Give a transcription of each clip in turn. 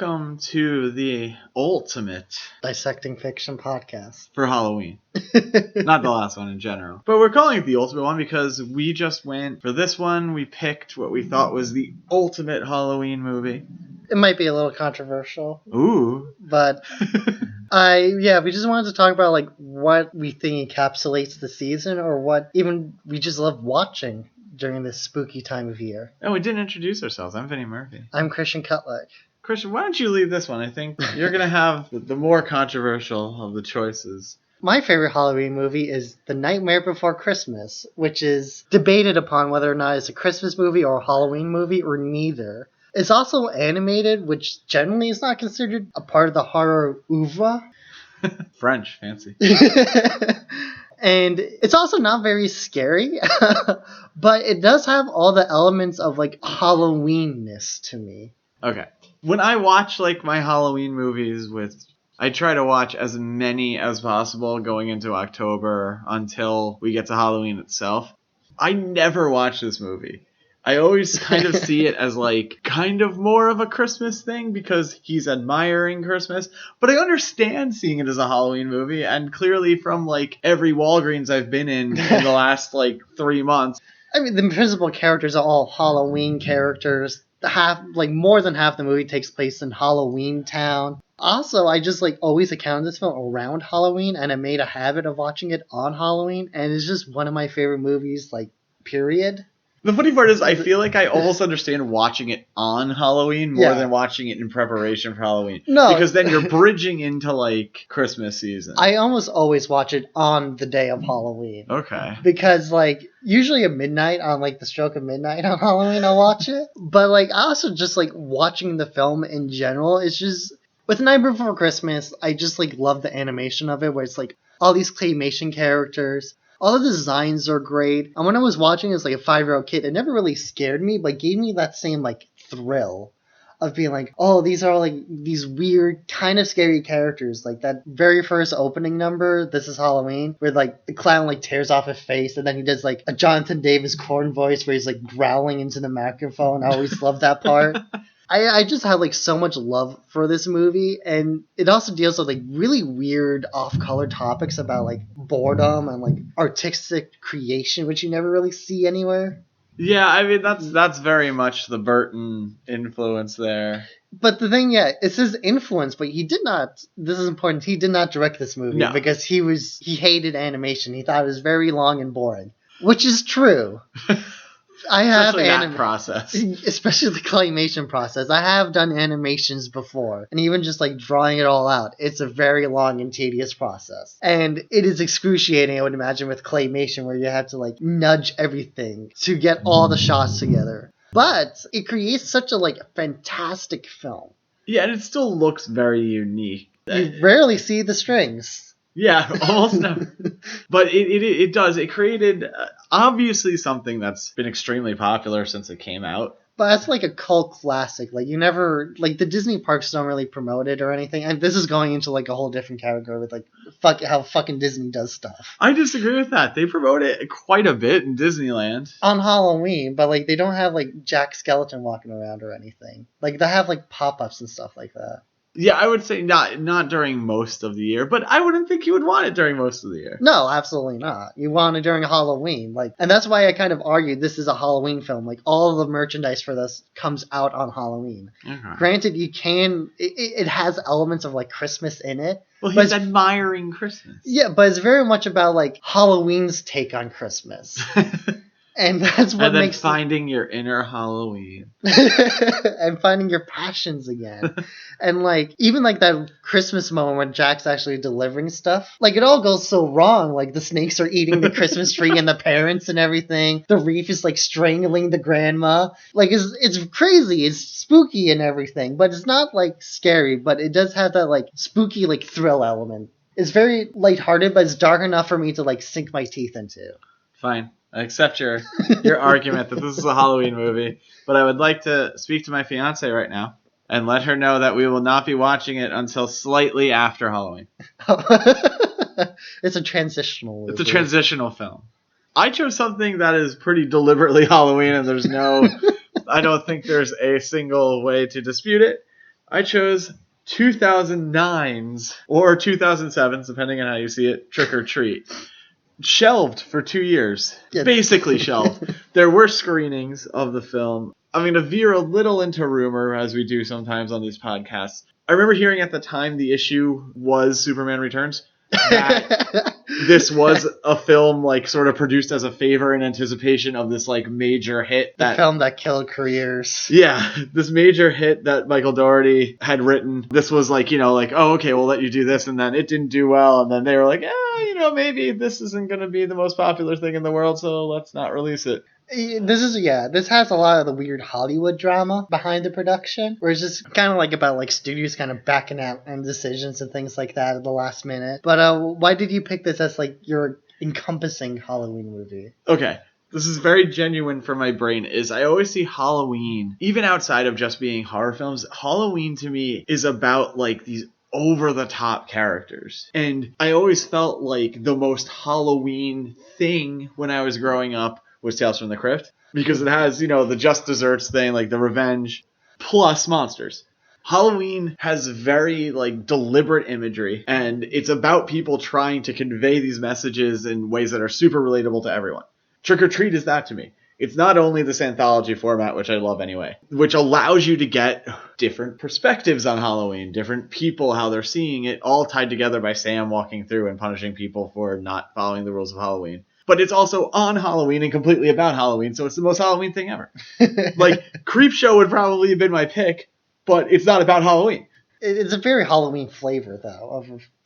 welcome to the ultimate Dissecting Fiction podcast. For Halloween. Not the last one in general. But we're calling it the ultimate one because we just went, for this one, we picked what we thought was the ultimate Halloween movie. It might be a little controversial. Ooh. But we just wanted to talk about like what we think encapsulates the season or what even we just love watching during this spooky time of year. Oh, we didn't introduce ourselves. I'm Vinny Murphy. I'm Christian Cutler. Christian, why don't you lead this one? I think you're going to have the more controversial of the choices. My favorite Halloween movie is The Nightmare Before Christmas, which is debated upon whether or not it's a Christmas movie or a Halloween movie or neither. It's also animated, which generally is not considered a part of the horror oeuvre. French, fancy. And it's also not very scary, but it does have all the elements of like Halloween-ness to me. Okay. When I watch like my Halloween movies I try to watch as many as possible going into October until we get to Halloween itself. I never watch this movie. I always kind of see it as like kind of more of a Christmas thing because he's admiring Christmas. But I understand seeing it as a Halloween movie, and clearly from like every Walgreens I've been in the last like 3 months. I mean, the principal characters are all Halloween characters. More than half the movie takes place in Halloween Town. Also, I just like always encountered this film around Halloween, and I made a habit of watching it on Halloween, and it's just one of my favorite movies, like, period. The funny part is I feel like I almost understand watching it on Halloween more than watching it in preparation for Halloween. No. Because then you're bridging into, like, Christmas season. I almost always watch it on the day of Halloween. Okay. Because, like, usually at midnight, on, like, the stroke of midnight on Halloween, I'll watch it. But, like, I also just, like, watching the film in general, it's just... With Night Before Christmas, I just, like, love the animation of it, where it's, like, all these claymation characters... All the designs are great. And when I was watching as like a 5-year-old kid, it never really scared me, but gave me that same like thrill of being like, oh, these are like these weird, kind of scary characters. Like that very first opening number, This Is Halloween, where like the clown like tears off his face and then he does like a Jonathan Davis corn voice where he's like growling into the microphone. I always loved that part. I just have like so much love for this movie, and it also deals with like really weird off-color topics about like boredom and like artistic creation, which you never really see anywhere. Yeah, I mean that's very much the Burton influence there. But the thing, it's his influence, but he did not. This is important. He did not direct this movie because he hated animation. He thought it was very long and boring, which is true. I have that process. Especially the claymation process. I have done animations before, and even just like drawing it all out, it's a very long and tedious process. And it is excruciating, I would imagine, with claymation where you have to like nudge everything to get all the shots together. But it creates such a like fantastic film. Yeah, and it still looks very unique. You rarely see the strings. Yeah, almost never. But it does. It created, obviously, something that's been extremely popular since it came out. But that's like a cult classic. Like, you never... Like, the Disney parks don't really promote it or anything. And this is going into, like, a whole different category with, like, how fucking Disney does stuff. I disagree with that. They promote it quite a bit in Disneyland. On Halloween, but, like, they don't have, like, Jack Skellington walking around or anything. Like, they have, like, pop-ups and stuff like that. Yeah, I would say not during most of the year, but I wouldn't think you would want it during most of the year. No, absolutely not. You want it during Halloween. And that's why I kind of argued this is a Halloween film. Like, all of the merchandise for this comes out on Halloween. Okay. Granted, it has elements of, like, Christmas in it. Well, he's admiring Christmas. Yeah, but it's very much about, like, Halloween's take on Christmas. And that's what makes finding your inner Halloween. And finding your passions again. And like even like that Christmas moment when Jack's actually delivering stuff, like it all goes so wrong. Like the snakes are eating the Christmas tree and the parents and everything. The reef is like strangling the grandma. Like it's crazy. It's spooky and everything, but it's not like scary, but it does have that like spooky like thrill element. It's very lighthearted, but it's dark enough for me to like sink my teeth into. Fine. I accept your argument that this is a Halloween movie, but I would like to speak to my fiance right now and let her know that we will not be watching it until slightly after Halloween. It's a transitional movie. It's a transitional film. I chose something that is pretty deliberately Halloween, and I don't think there's a single way to dispute it. I chose 2009's or 2007's, depending on how you see it, Trick or Treat. Shelved for 2 years. Yeah. Basically shelved. There were screenings of the film. I'm going to veer a little into rumor, as we do sometimes on these podcasts. I remember hearing at the time the issue was Superman Returns. That this was a film like sort of produced as a favor in anticipation of this like major hit. The film that killed careers. Yeah, this major hit that Michael Dougherty had written. This was like, like, oh, okay, we'll let you do this. And then it didn't do well. And then they were like, maybe this isn't going to be the most popular thing in the world, so let's not release it. This has a lot of the weird Hollywood drama behind the production, where it's just kind of like about like studios kind of backing out on decisions and things like that at the last minute. But why did you pick this as like your encompassing Halloween movie? Okay. This is very genuine for my brain, is I always see Halloween, even outside of just being horror films, Halloween to me is about like these over-the-top characters. And I always felt like the most Halloween thing when I was growing up was Tales from the Crypt, because it has, the just desserts thing, like the revenge, plus monsters. Halloween has very, like, deliberate imagery, and it's about people trying to convey these messages in ways that are super relatable to everyone. Trick or Treat is that to me. It's not only this anthology format, which I love anyway, which allows you to get different perspectives on Halloween, different people, how they're seeing it, all tied together by Sam walking through and punishing people for not following the rules of Halloween. But it's also on Halloween and completely about Halloween, so it's the most Halloween thing ever. Like, Creepshow would probably have been my pick, but it's not about Halloween. It's a very Halloween flavor, though.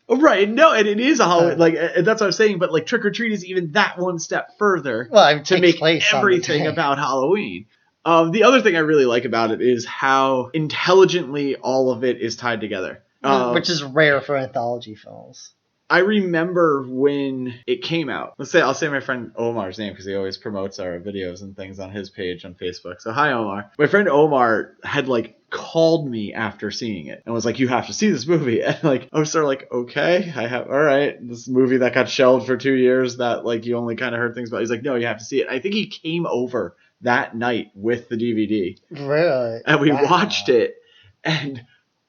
Right, no, and it is a Halloween, that's what I'm saying, but, like, Trick or Treat is even that one step further to make everything about Halloween. The other thing I really like about it is how intelligently all of it is tied together. Which is rare for anthology films. I remember when it came out. I'll say my friend Omar's name because he always promotes our videos and things on his page on Facebook. So hi, Omar. My friend Omar had called me after seeing it and was like, "You have to see this movie." And I was sort of like, "Okay, all right." This movie that got shelved for 2 years that you only kind of heard things about. He's like, "No, you have to see it." I think he came over that night with the DVD. Really? And we watched it, and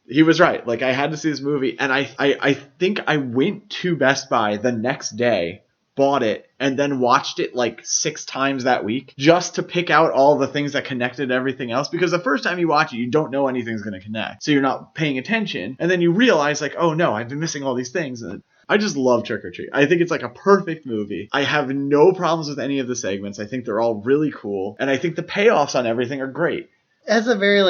he was right. I had to see this movie, and I think I went to Best Buy the next day, bought it, and then watched it 6 times that week just to pick out all the things that connected to everything else. Because the first time you watch it, you don't know anything's going to connect. So you're not paying attention. And then you realize, oh no, I've been missing all these things. And I just love Trick or Treat. I think it's a perfect movie. I have no problems with any of the segments. I think they're all really cool. And I think the payoffs on everything are great. It has a very,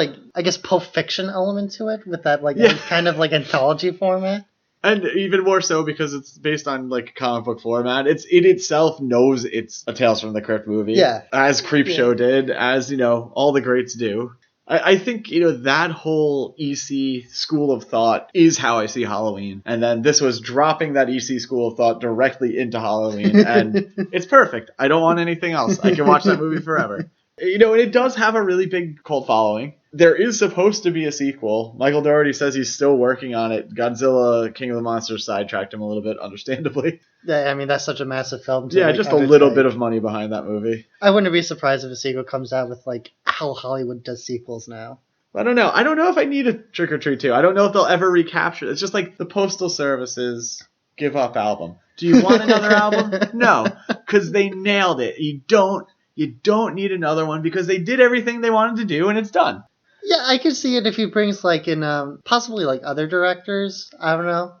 Pulp Fiction element to it with that, kind of anthology format. And even more so because it's based on, comic book format. It itself knows it's a Tales from the Crypt movie. Yeah. As Creepshow did, as, all the greats do. I think, that whole EC school of thought is how I see Halloween. And then this was dropping that EC school of thought directly into Halloween. And it's perfect. I don't want anything else. I can watch that movie forever. And it does have a really big cult following. There is supposed to be a sequel. Michael Dougherty says he's still working on it. Godzilla, King of the Monsters sidetracked him a little bit, understandably. Yeah, I mean, that's such a massive film. Just a little bit of money behind that movie. I wouldn't be surprised if a sequel comes out with, how Hollywood does sequels now. I don't know. I don't know if I need a Trick or Treat 2. I don't know if they'll ever recapture it. It's just like the Postal Service's Give Up album. Do you want another album? No, because they nailed it. You don't need another one because they did everything they wanted to do and it's done. Yeah, I could see it if he brings in possibly other directors. I don't know.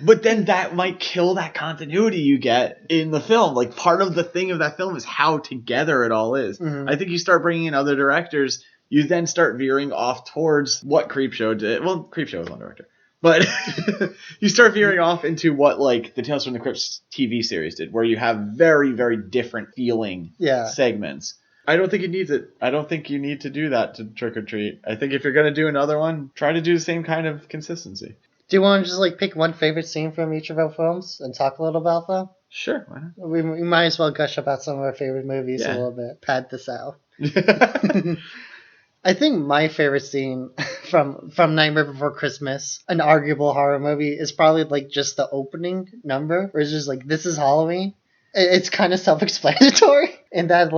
But then that might kill that continuity you get in the film. Part of the thing of that film is how together it all is. Mm-hmm. I think you start bringing in other directors, you then start veering off towards what Creepshow did. Well, Creepshow was one director. But you start veering off into what the Tales from the Crypt TV series did, where you have very, very different feeling segments. I don't think it needs it. I don't think you need to do that to Trick or Treat. I think if you're going to do another one, try to do the same kind of consistency. Do you want to just pick one favorite scene from each of our films and talk a little about them? Sure, why not? We might as well gush about some of our favorite movies a little bit. Pad this out. I think my favorite scene from Nightmare Before Christmas, an arguable horror movie, is probably just the opening number, where it's just this is Halloween. It's kind of self-explanatory in that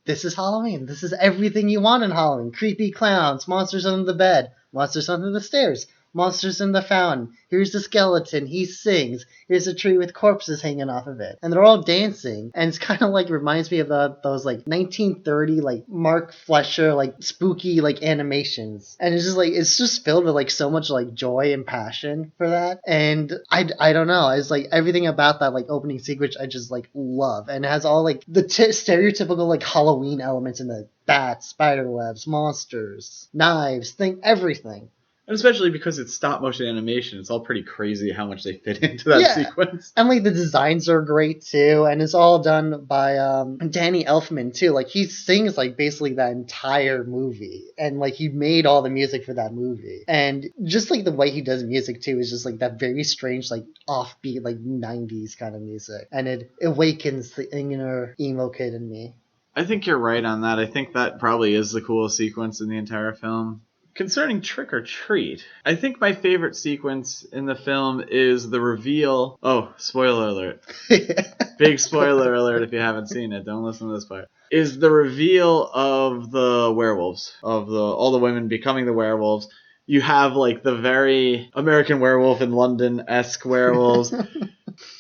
this is Halloween. This is everything you want in Halloween. Creepy clowns, monsters under the bed, Monsters under the stairs. Monsters in the fountain. Here's the skeleton. He sings. Here's a tree with corpses hanging off of it. And they're all dancing. And it's kind of like reminds me of those like 1930 like Mark Fleischer like spooky like animations. And it's just filled with like so much like joy and passion for that. And I don't know. It's like everything about that like opening sequence I just like love. And it has all like the stereotypical like Halloween elements in the bats, spider webs, monsters, knives, everything. And especially because it's stop motion animation, it's all pretty crazy how much they fit into that sequence. And like the designs are great too, and it's all done by Danny Elfman too. Like he sings like basically that entire movie, and like he made all the music for that movie. And just like the way he does music too is just like that very strange like offbeat like 90s kind of music, and it awakens the inner emo kid in me. I think you're right on that. I think that probably is the coolest sequence in the entire film. Concerning Trick or Treat, I think my favorite sequence in the film is the reveal. Oh, spoiler alert. Big spoiler alert if you haven't seen it. Don't listen to this part. Is the reveal of the werewolves, of all the women becoming the werewolves. You have like the very American Werewolf in London-esque werewolves.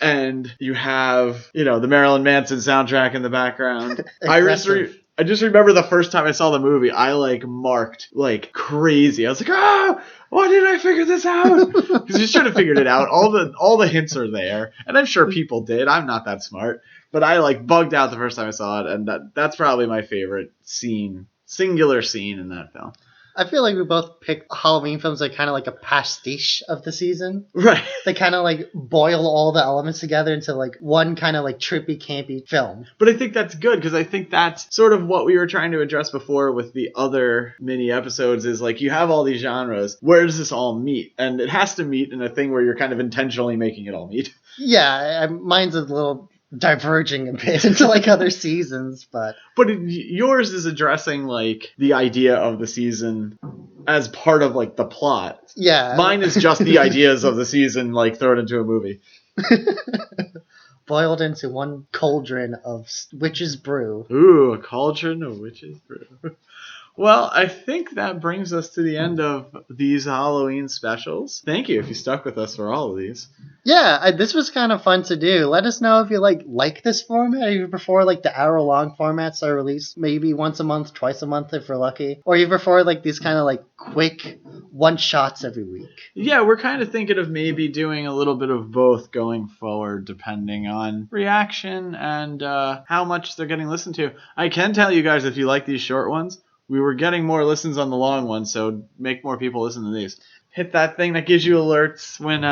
And you have, the Marilyn Manson soundtrack in the background. I just remember the first time I saw the movie, I like marked like crazy. I was like, why didn't I figure this out? Because you should have figured it out. All the hints are there, and I'm sure people did. I'm not that smart, but I like bugged out the first time I saw it, and that's probably my favorite singular scene in that film. I feel like we both picked Halloween films that kind of like a pastiche of the season. Right. They kind of like boil all the elements together into like one kind of like trippy, campy film. But I think that's good because I think that's sort of what we were trying to address before with the other mini episodes is like you have all these genres. Where does this all meet? And it has to meet in a thing where you're kind of intentionally making it all meet. Yeah, mine's a little diverging a bit into like other seasons, but yours is addressing like the idea of the season as part of like the plot. Yeah, mine is just the ideas of the season like thrown into a movie, boiled into one cauldron of witch's brew. Ooh, a cauldron of witch's brew. Well, I think that brings us to the end of these Halloween specials. Thank you if you stuck with us for all of these. Yeah, this was kind of fun to do. Let us know if you like this format, or you prefer like the hour-long formats are released maybe once a month, twice a month if we're lucky. Or you prefer like these kind of like quick one-shots every week. Yeah, we're kind of thinking of maybe doing a little bit of both going forward depending on reaction and how much they're getting listened to. I can tell you guys if you like these short ones, we were getting more listens on the long ones, so make more people listen to these. Hit that thing that gives you alerts when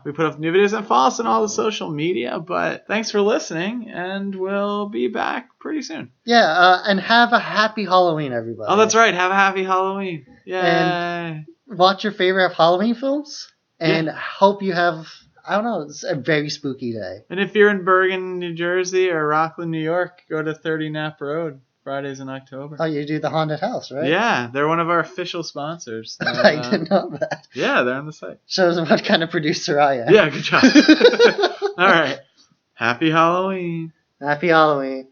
we put up new videos, and follow us on all the social media. But thanks for listening, and we'll be back pretty soon. Yeah, and have a happy Halloween, everybody. Oh, that's right. Have a happy Halloween. Yay. And watch your favorite Halloween films, and hope you have, it's a very spooky day. And if you're in Bergen, New Jersey, or Rockland, New York, go to 30 Knapp Road. Fridays in October. Oh, you do the haunted house, right? Yeah, they're one of our official sponsors. I didn't know that. Yeah, they're on the site. Shows what kind of producer I am. Yeah, good job. All right. Happy Halloween. Happy Halloween.